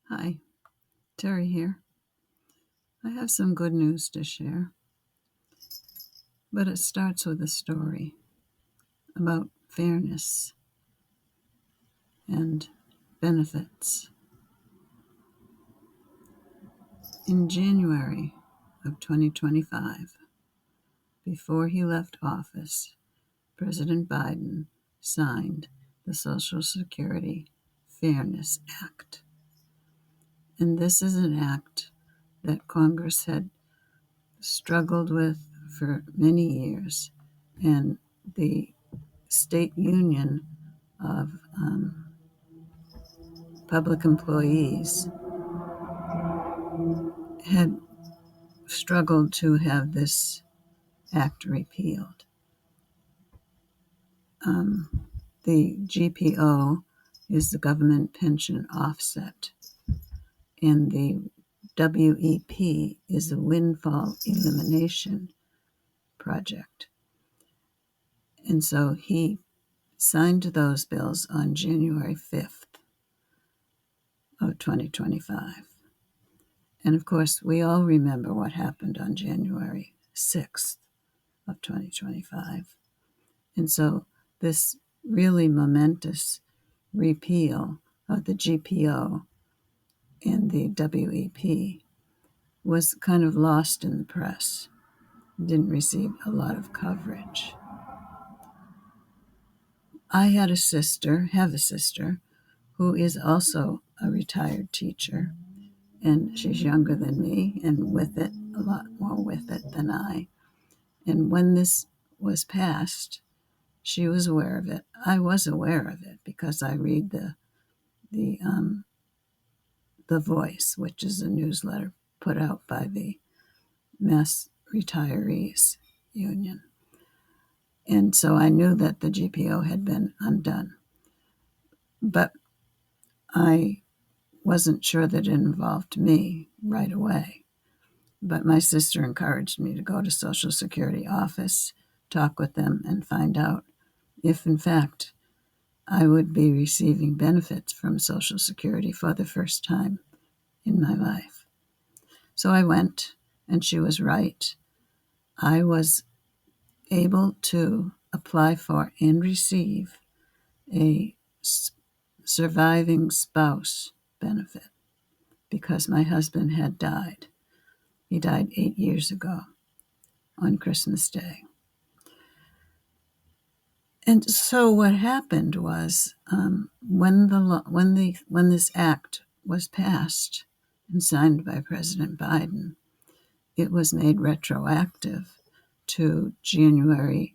Hi, Terry here. I have some good news to share, but it starts with a story about fairness and benefits. In January of 2025, before he left office, President Biden signed the Social Security Fairness Act. And this is an act that Congress had struggled with for many years, and the state union of public employees had struggled to have this act repealed. The GPO is the government pension offset, and the WEP is the windfall elimination project. And so he signed those bills on January 5th of 2025. And of course, we all remember what happened on January 6th of 2025. And so this really momentous repeal of the GPO and the WEP was kind of lost in the press. It didn't receive a lot of coverage. I have a sister, who is also a retired teacher, and she's younger than me and with it, a lot more with it than I. And when this was passed, she was aware of it. I was aware of it because I read the Voice, which is a newsletter put out by the Mass Retirees Union. And so I knew that the GPO had been undone. But I wasn't sure that it involved me right away. But my sister encouraged me to go to Social Security office, talk with them, and find out if, in fact, I would be receiving benefits from Social Security for the first time in my life. So I went, and she was right. I was able to apply for and receive a surviving spouse benefit because my husband had died. He died 8 years ago on Christmas Day. And so what happened was when this act was passed and signed by President Biden, it was made retroactive to January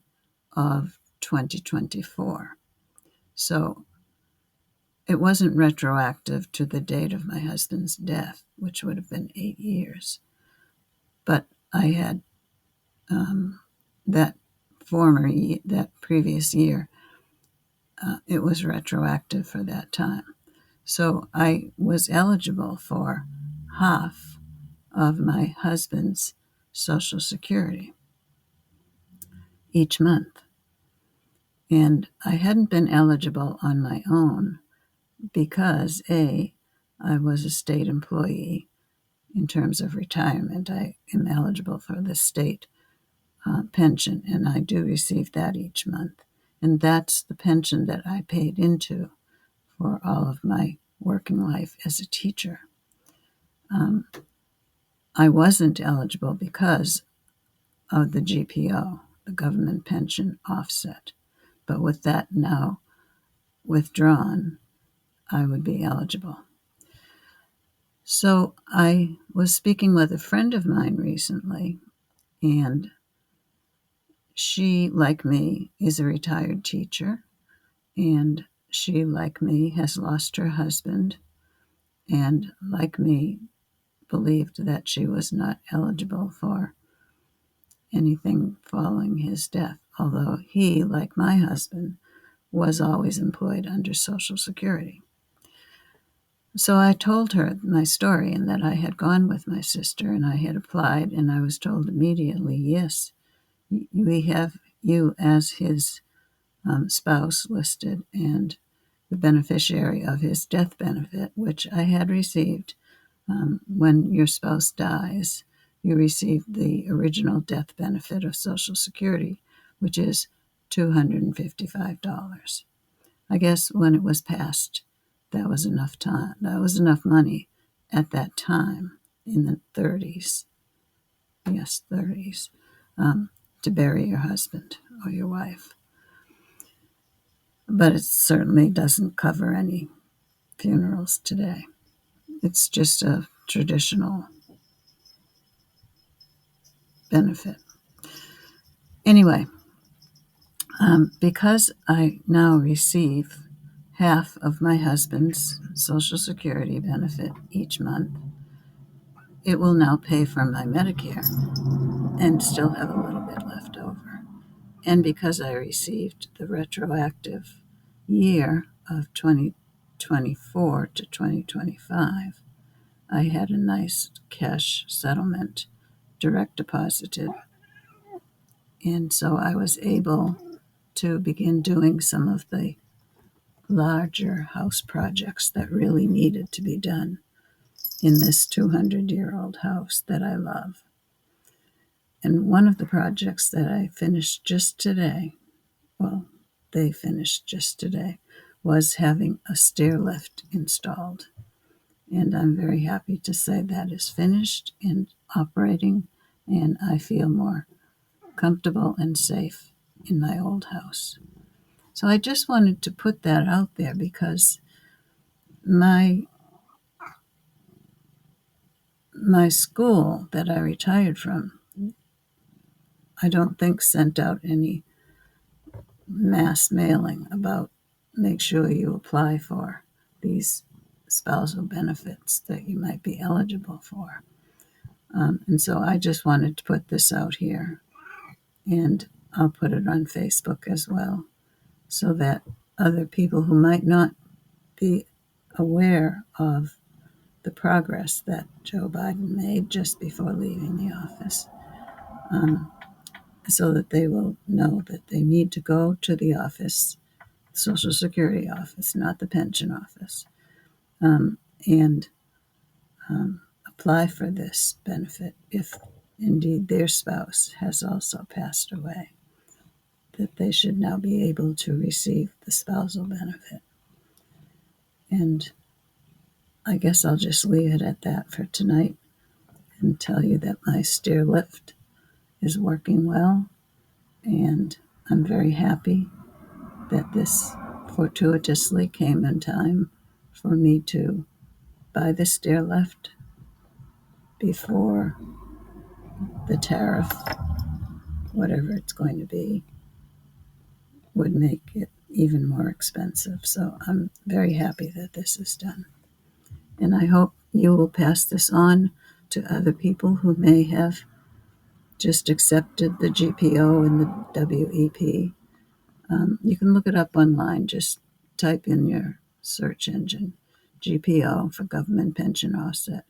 of 2024. So it wasn't retroactive to the date of my husband's death, which would have been 8 years. But I had that previous year, it was retroactive for that time. So I was eligible for half of my husband's Social Security each month. And I hadn't been eligible on my own because, A, I was a state employee. In terms of retirement, I am eligible for the state pension, and I do receive that each month. And that's the pension that I paid into for all of my working life as a teacher. I wasn't eligible because of the GPO, the government pension offset. But with that now withdrawn, I would be eligible. So I was speaking with a friend of mine recently, and she, like me, is a retired teacher, and she, like me, has lost her husband, and like me, believed that she was not eligible for anything following his death, although he, like my husband, was always employed under Social Security. So I told her my story and that I had gone with my sister and I had applied, and I was told immediately, yes, we have you as his spouse listed, and the beneficiary of his death benefit, which I had received. When your spouse dies, you receive the original death benefit of Social Security, which is $255. I guess when it was passed, that was enough time. That was enough money at that time in the 30s. Yes, 30s, to bury your husband or your wife. But it certainly doesn't cover any funerals today. It's just a traditional benefit. Anyway, because I now receive half of my husband's Social Security benefit each month, it will now pay for my Medicare and still have a little bit left over. And because I received the retroactive year of 2024 to 2025, I had a nice cash settlement direct deposited. And so I was able to begin doing some of the larger house projects that really needed to be done in this 200-year-old house that I love. And one of the projects that I finished just today, well, they finished just today, was having a stair lift installed. And I'm very happy to say that is finished and operating, and I feel more comfortable and safe in my old house. So I just wanted to put that out there because my school that I retired from, I don't think sent out any mass mailing about make sure you apply for these spousal benefits that you might be eligible for. And so I just wanted to put this out here, and I'll put it on Facebook as well, so that other people who might not be aware of the progress that Joe Biden made just before leaving the office, so that they will know that they need to go to the office, Social Security office, not the pension office, and apply for this benefit if indeed their spouse has also passed away, that they should now be able to receive the spousal benefit. And I guess I'll just leave it at that for tonight and tell you that my stair lift is working well, and I'm very happy that this fortuitously came in time for me to buy the stair lift before the tariff, whatever it's going to be, would make it even more expensive. So I'm very happy that this is done. And I hope you will pass this on to other people who may have just accepted the GPO and the WEP. You can look it up online. Just type in your search engine, GPO for Government Pension Offset,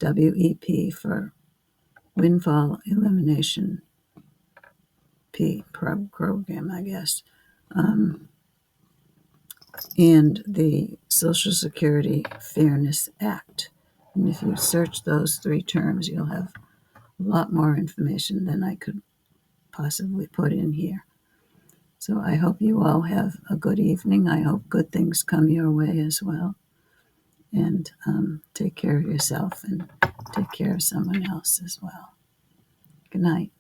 WEP for Windfall Elimination program, I guess, and the Social Security Fairness Act. And if you search those three terms, you'll have a lot more information than I could possibly put in here. So I hope you all have a good evening. I hope good things come your way as well. And take care of yourself and take care of someone else as well. Good night.